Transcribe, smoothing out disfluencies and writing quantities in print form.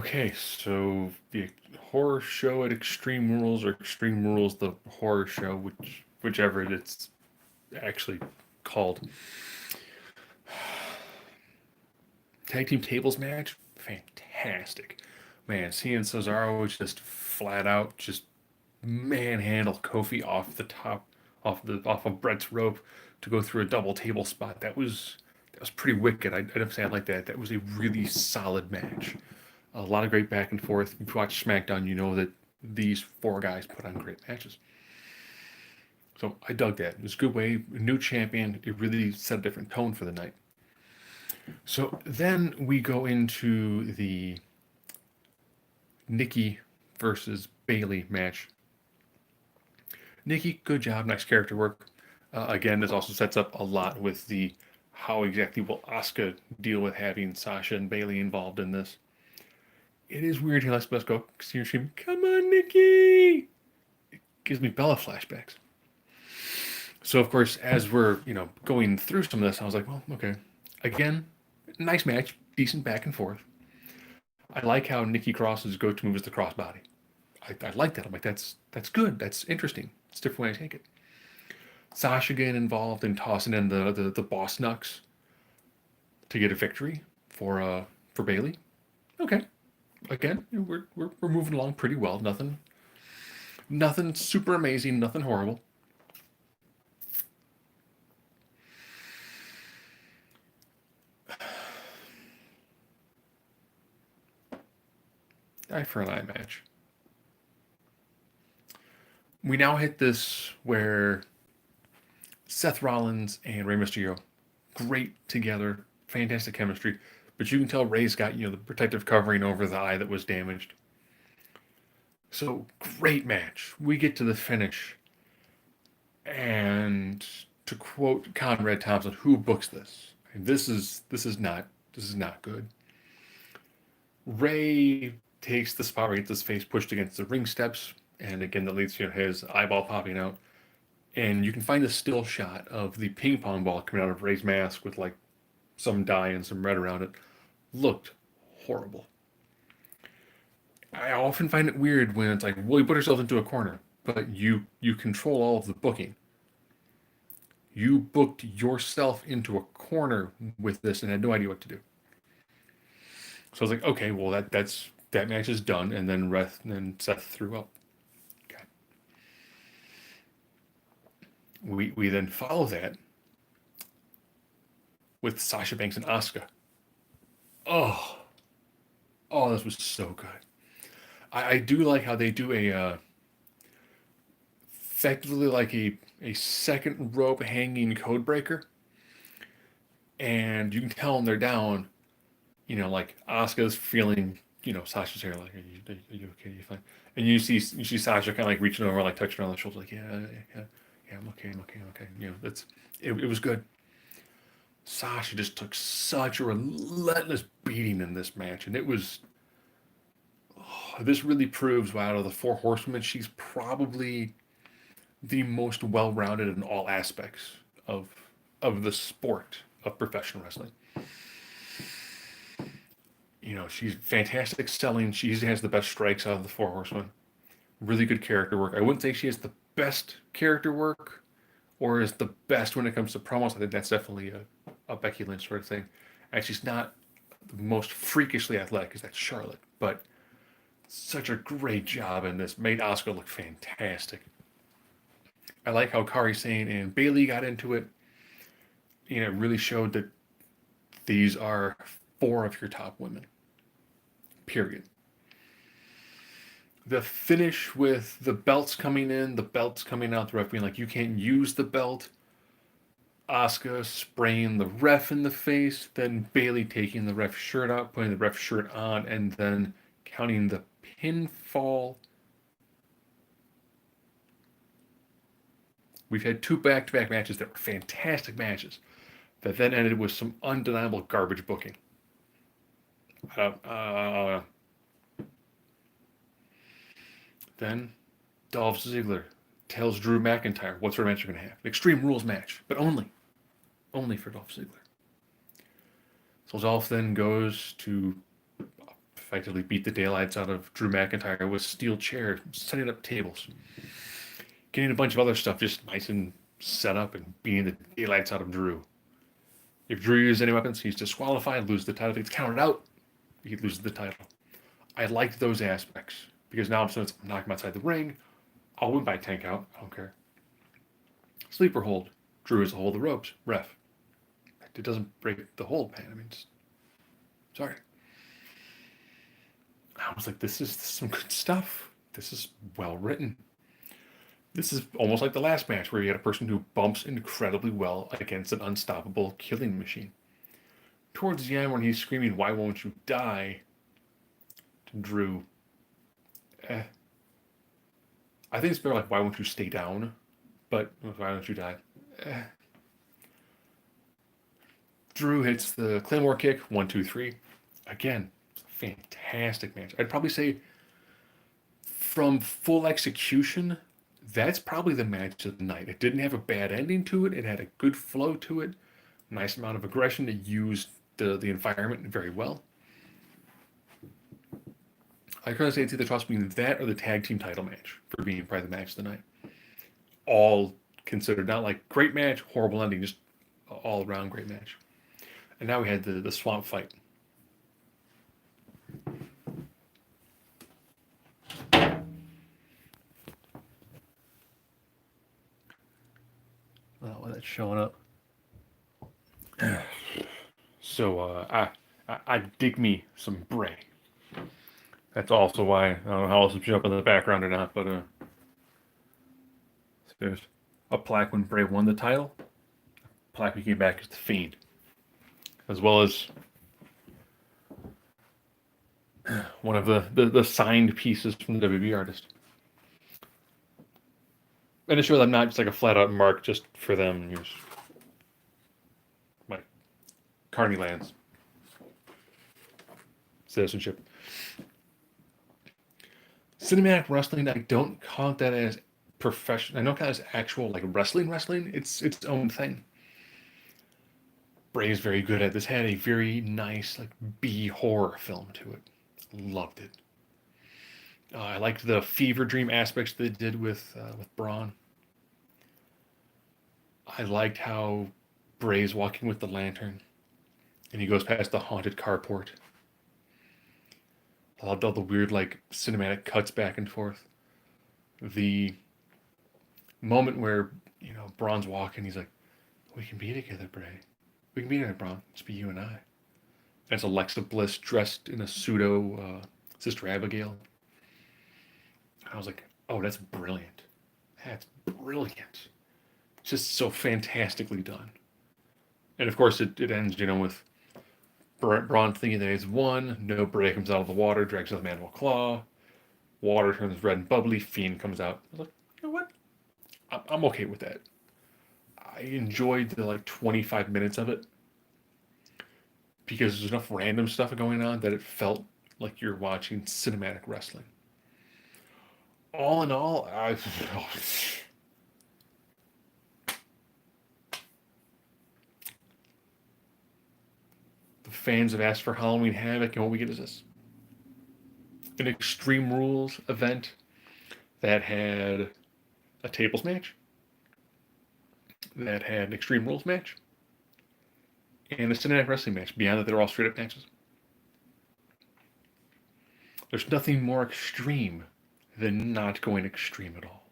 Okay, so the horror show at Extreme Rules or Extreme Rules the horror show, whichever it's actually called. Tag team tables match, fantastic. Man, seeing Cesaro just flat out just manhandle Kofi off the top, off of Brett's rope to go through a double table spot. That was pretty wicked. I'd say I like that. That was a really solid match. A lot of great back and forth. If you watch SmackDown, you know that these four guys put on great matches. So I dug that. It was a good way. A new champion. It really set a different tone for the night. So then we go into the Nikki versus Bailey match. Nikki, good job, nice character work. Again, this also sets up a lot with the how exactly will Asuka deal with having Sasha and Bailey involved in this. It is weird he lets us go. Come on, Nikki! Gives me Bella flashbacks. So of course, as we're going through some of this, I was like, well, okay. Again, nice match, decent back and forth. I like how Nikki Cross's go-to move is the crossbody. I like that. I'm like, that's good. That's interesting. It's a different way to take it. Sasha getting involved and tossing in the boss knucks to get a victory for Bailey. Okay, again, we're moving along pretty well. Nothing super amazing. Nothing horrible. Eye for an eye match. We now hit this where Seth Rollins and Rey Mysterio, great together, fantastic chemistry. But you can tell Rey's got the protective covering over the eye that was damaged. So great match. We get to the finish, and to quote Conrad Thompson, who books this? This is not good. Ray takes the spot where he gets his face pushed against the ring steps, and again that leads to his eyeball popping out. And you can find a still shot of the ping pong ball coming out of Ray's mask with like some dye and some red around it. Looked horrible. I often find it weird when it's like, well, you put yourself into a corner, but you control all of the booking. You booked yourself into a corner with this and had no idea what to do. So I was like, okay, well that match is done, and then Seth threw up. Okay. We then follow that with Sasha Banks and Asuka. Oh, oh, this was so good. I do like how they do effectively like a second rope hanging code breaker, and you can tell when they're down. Like Asuka's feeling, Sasha's hair, like, are you okay? Are you fine? And you see Sasha kind of like reaching over, like touching her on the shoulder, like, yeah, I'm okay, I'm okay, I'm okay. It was good. Sasha just took such a relentless beating in this match, and this really proves why out of the four horsewomen, she's probably the most well-rounded in all aspects of the sport of professional wrestling. She's fantastic selling. She usually has the best strikes out of the four horsemen. Really good character work. I wouldn't say she has the best character work or is the best when it comes to promos. I think that's definitely a Becky Lynch sort of thing. And she's not the most freakishly athletic, as that's Charlotte, but such a great job in this. Made Asuka look fantastic. I like how Kari Sane and Bailey got into it. It really showed that these are four of your top women. Period. The finish with the belts coming in, the belts coming out, the ref being like, you can't use the belt. Asuka spraying the ref in the face, then Bailey taking the ref shirt out, putting the ref shirt on, and then counting the pinfall. We've had two back-to-back matches that were fantastic matches that then ended with some undeniable garbage booking. Uh, uh, then Dolph Ziggler tells Drew McIntyre what sort of match you're going to have. An Extreme Rules match, but only for Dolph Ziggler. So Dolph then goes to effectively beat the daylights out of Drew McIntyre with steel chair, setting up tables, getting a bunch of other stuff just nice and set up and beating the daylights out of Drew. If Drew uses any weapons, he's disqualified, loses the title. If it's counted out, he loses the title. I liked those aspects because now since I'm knocking him outside the ring, I'll win by 10 count. I don't care. Sleeper hold. Drew is to hold the ropes. Ref. It doesn't break the hold, man. I mean, sorry. I was like, this is some good stuff. This is well written. This is almost like the last match where you had a person who bumps incredibly well against an unstoppable killing machine. Towards the end, when he's screaming, "Why won't you die?" to Drew, I think it's better like, "Why won't you stay down?" But why don't you die? Drew hits the Claymore kick, 1, 2, 3. Again, fantastic match. I'd probably say from full execution, that's probably the match of the night. It didn't have a bad ending to it. It had a good flow to it. Nice amount of aggression. It used the environment very well. I gotta say it's either toss between that or the tag team title match for being probably the match of the night. All considered, not like great match, horrible ending, just all around great match. And now we had the swamp fight. Oh, that's showing up. So I dig me some Bray. That's also why I don't know how else to show up in the background or not, but there's a plaque when Bray won the title. A plaque when he came back as the Fiend, as well as one of the signed pieces from the WWE artist. And to show them not just like a flat out mark just for them. Here's my Carney Lands citizenship. Cinematic wrestling, I don't count that as professional. I don't count it as actual like wrestling. It's its own thing. Bray is very good at this. Had a very nice like B horror film to it. Loved it. I liked the fever dream aspects they did with Braun. I liked how Bray's walking with the lantern, and he goes past the haunted carport. I loved all the weird like cinematic cuts back and forth. The moment where Braun's walking, he's like, "We can be together, Bray. We can be together, Braun. Just be you and I." And it's Alexa Bliss dressed in a pseudo Sister Abigail. I was like, "Oh, that's brilliant. That's brilliant." It's just so fantastically done. And of course, it ends, with Braun thinking that he's won. No, Bray comes out of the water, drags out the mandible claw. Water turns red and bubbly. Fiend comes out. I was like, you know what? I'm okay with that. I enjoyed the like 25 minutes of it because there's enough random stuff going on that it felt like you're watching cinematic wrestling. All in all, the fans have asked for Halloween Havoc, and what we get is this: an Extreme Rules event that had a tables match, that had an Extreme Rules match, and a cinematic wrestling match. Beyond that, they're all straight up matches. There's nothing more extreme than not going extreme at all.